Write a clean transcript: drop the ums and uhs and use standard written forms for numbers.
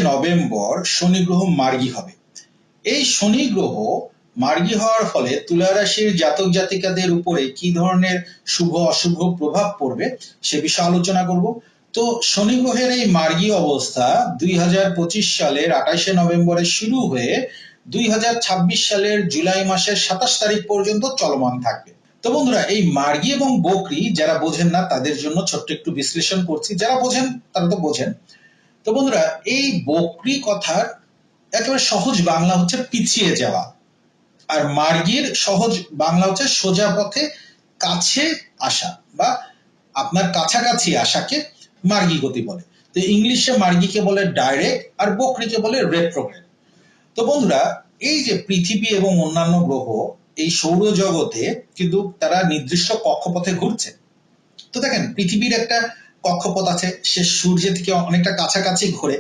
November শনি গ্রহ মার্গী হবে। এই শনি গ্রহ মার্গী হওয়ার ফলে তুলা রাশির জাতক জাতিকাদের উপরে কি ধরনের শুভ অশুভ প্রভাব পড়বে সে বিষয়ে আলোচনা করব। তো শনি গ্রহের এই মার্গী অবস্থা 2025 সালের 28শে নভেম্বরে শুরু হয়ে 2026 সালের জুলাই মাসের 27 তারিখ পর্যন্ত চলমান থাকবে। তো বন্ধুরা, এই মার্গী এবং বকরি যারা বোঝেন না তাদের জন্য ছোট্ট একটু বিশ্লেষণ করছি, যারা বোঝেন তারা তো বোঝেন। তো বন্ধুরা, এই বকরি কথার একেবারে সহজ বাংলা হচ্ছে পিছিয়ে যাওয়া, আর মার্গীর সহজ বাংলা হচ্ছে সোজা পথে কাছে আসা বা আপনার কাছাকাছি আসাকে মার্গী গতি বলে। তো ইংলিশে মার্গীকে বলে ডাইরেক্ট আর বকরিকে বলে রেট্রোগ্রেড। তো বন্ধুরা, এই যে পৃথিবী এবং অন্যান্য গ্রহ এই সৌরজগতে কিন্তু তারা নির্দিষ্ট কক্ষপথে ঘুরছে। তো দেখেন, পৃথিবীর একটা কক্ষপথ আছে, সে সূর্যের থেকে অনেকটা কাছাকাছি ঘোরে,